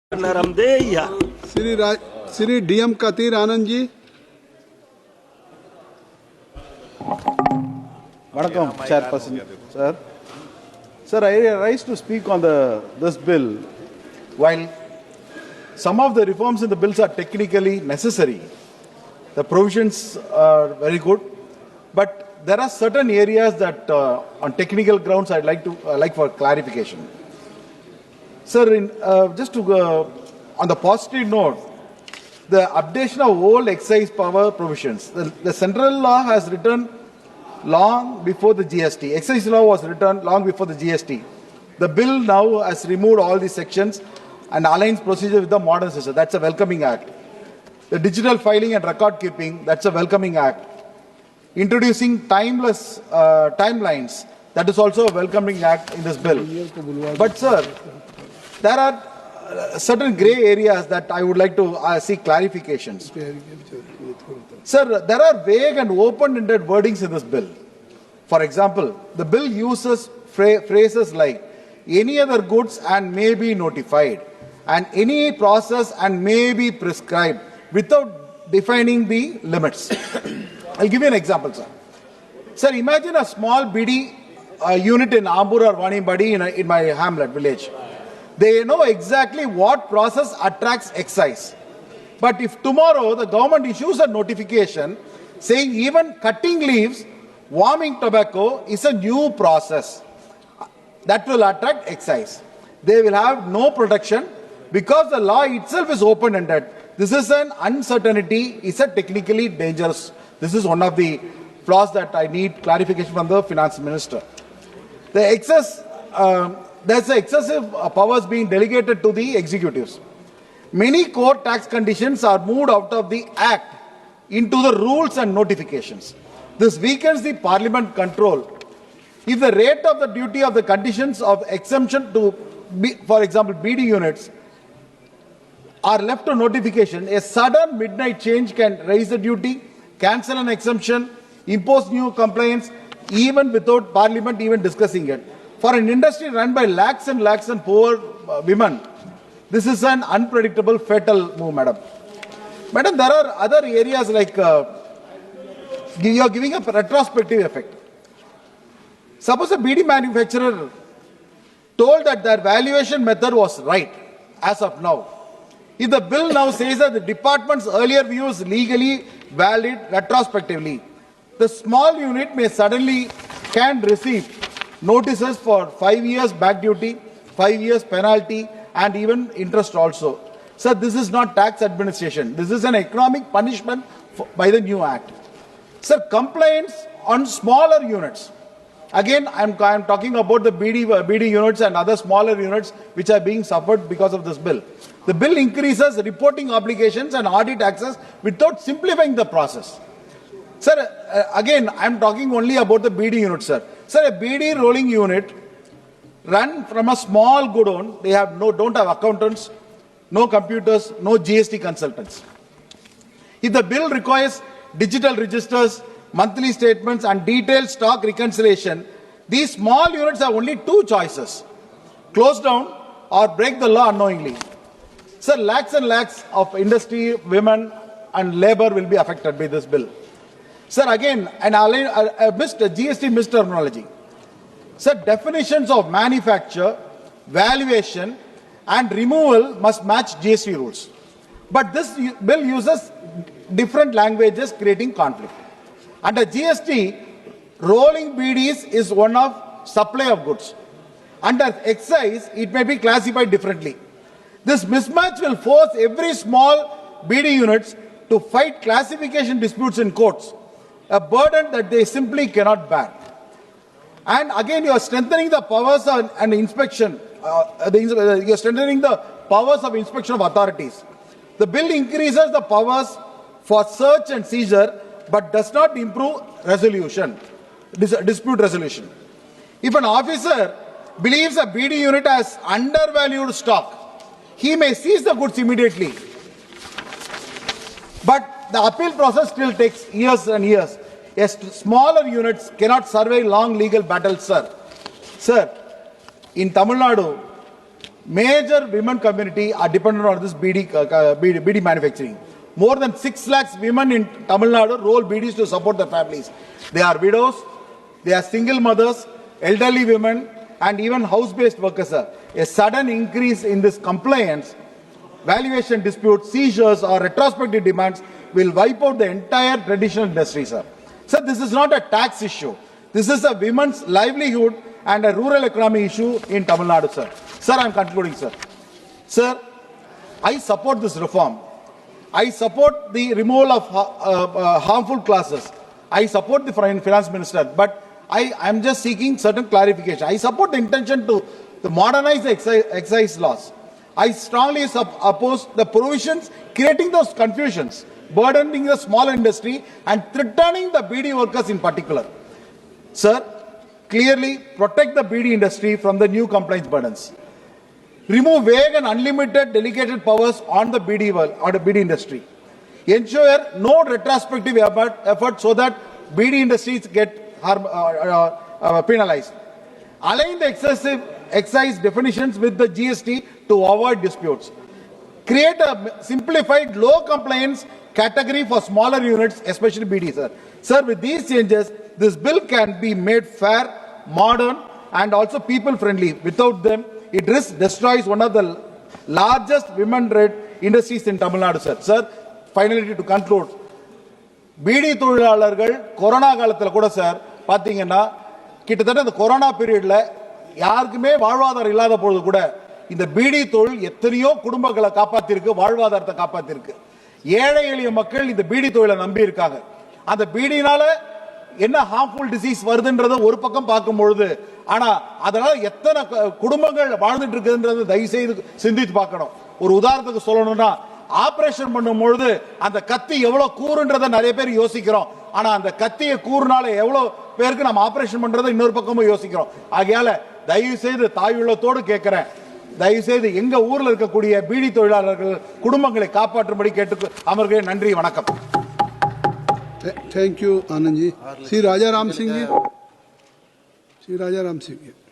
Sri DM Kathir Anand ji. Vanakkam, Chairperson, sir. Sir, I rise to speak on this bill. While some of the reforms in the bills are technically necessary, the provisions are very good, but there are certain areas that, on technical grounds, I'd like for clarification. Sir, on the positive note, the updation of old excise power provisions. The central law has written long before the GST. Excise law was written long before the GST. The bill now has removed all these sections and aligns procedure with the modern system. That's a welcoming act. The digital filing and record keeping, that's a welcoming act. Introducing timelines, that is also a welcoming act in this bill. But sir, there are certain grey areas that I would like to seek clarifications. Sir, there are vague and open-ended wordings in this bill. For example, the bill uses phrases like any other goods and may be notified, and any process and may be prescribed without defining the limits. I'll give you an example, sir. Sir, imagine a small BD unit in Ambur or Vanimbadi in my hamlet village. They know exactly what process attracts excise. But if tomorrow the government issues a notification saying even cutting leaves, warming tobacco is a new process that will attract excise, they will have no protection because the law itself is open-ended. This is an uncertainty, it's a technically dangerous. This is one of the flaws that I need clarification from the finance minister. There's excessive powers being delegated to the executives. Many core tax conditions are moved out of the Act into the rules and notifications. This weakens the Parliament control. If the rate of the duty of the conditions of exemption to, for example, BD units, are left to notification, a sudden midnight change can raise the duty, cancel an exemption, impose new compliance, even without Parliament even discussing it. For an industry run by lakhs and poor women, this is an unpredictable, fatal move, madam. Madam, there are other areas like you are giving a retrospective effect. Suppose a BD manufacturer told that their valuation method was right as of now. If the bill now says that the department's earlier view is legally valid retrospectively, the small unit may suddenly can receive notices for 5 years back duty, 5 years penalty, and even interest also. Sir, this is not tax administration. This is an economic punishment by the new act. Sir, complaints on smaller units. Again, I'm talking about the BD units and other smaller units which are being suffered because of this bill. The bill increases reporting obligations and audit access without simplifying the process. Sir, again, I'm talking only about the BD unit, sir. Sir, a BD rolling unit run from a small godown, they don't have accountants, no computers, no GST consultants. If the bill requires digital registers, monthly statements and detailed stock reconciliation, these small units have only two choices: close down or break the law unknowingly. Sir, lakhs and lakhs of industry, women and labor will be affected by this bill. Sir, again, and I missed GST misterminology. Sir, definitions of manufacture, valuation, and removal must match GST rules. But this bill uses different languages, creating conflict. Under GST, rolling BDs is one of supply of goods. Under excise, it may be classified differently. This mismatch will force every small BD units to fight classification disputes in courts, a burden that they simply cannot bear. And again, you are strengthening the powers and inspection. You are strengthening the powers of inspection of authorities. The bill increases the powers for search and seizure, but does not improve dispute resolution. If an officer believes a BD unit has undervalued stock, he may seize the goods immediately. But the appeal process still takes years and years. Yes, smaller units cannot survive long legal battles, sir. Sir, in Tamil Nadu, major women community are dependent on this BD manufacturing. More than 6 lakhs women in Tamil Nadu roll BDs to support their families. They are widows, they are single mothers, elderly women, and even house-based workers. Sir. A sudden increase in this compliance, valuation disputes, seizures, or retrospective demands will wipe out the entire traditional industry, sir. Sir, this is not a tax issue. This is a women's livelihood and a rural economy issue in Tamil Nadu, sir. Sir, I am concluding, sir. Sir, I support this reform. I support the removal of harmful clauses. I support the finance minister, but I am just seeking certain clarification. I support the intention to modernize the excise laws. I strongly oppose the provisions creating those confusions, burdening the small industry and threatening the BD workers in particular. Sir, clearly protect the BD industry from the new compliance burdens. Remove vague and unlimited delegated powers on the BD industry. Ensure no retrospective effort so that BD industries get penalized. Align the excessive excise definitions with the GST to avoid disputes. Create a simplified low compliance category for smaller units, especially BD, sir. Sir, with these changes, this bill can be made fair, modern, and also people-friendly. Without them, it destroys one of the largest women-led industries in Tamil Nadu, sir. Sir, finally to conclude, BD தொழிலாளர்கள் corona காலத்துல கூட sir பாத்தீங்கன்னா கிட்டத்தட்ட இந்த corona பீரியட்ல யாருக்குமே வாழ்வாதாரம் இல்லாத பொழுது கூட இந்த பீடி தொழில் எத்தனையோ குடும்பங்களை காப்பாத்திருக்கு, வாழ்வாதாரத்தை காப்பாத்திருக்கு. ஏழை எளிய மக்கள் இந்த பீடி தொழிலை நம்பி இருக்காங்க. அந்த பீடினால என்ன ஹார்ம்ஃபுல் டிசீஸ் வருதுன்றத ஒரு பக்கம் பார்க்கும் பொழுது, ஆனா அதனால எத்தனை குடும்பங்கள் வாழ்ந்துட்டு இருக்குன்றது தயவு செய்து சிந்தித்து பார்க்கணும். ஒரு உதாரணத்துக்கு சொல்லணும்னா, ஆபரேஷன் பண்ணும் பொழுது அந்த கத்தி எவ்வளவு கூறுன்றதை நிறைய பேர் யோசிக்கிறோம். ஆனா அந்த கத்தியை கூறுனால எவ்வளவு பேருக்கு நம்ம ஆபரேஷன் பண்றதை இன்னொரு பக்கமும் யோசிக்கிறோம். ஆகையால தயவு செய்து தாயுள்ளத்தோடு கேட்கிறேன், தயவு செய்து எங்க ஊர்ல இருக்கக்கூடிய பீடி தொழிலாளர்கள் குடும்பங்களை காப்பாற்றும்படி கேட்டு அமர்கிறேன். நன்றி, வணக்கம். Thank you Anand ji. Shri Raja Ram Singh ji. Shri Raja Ram Singh ji.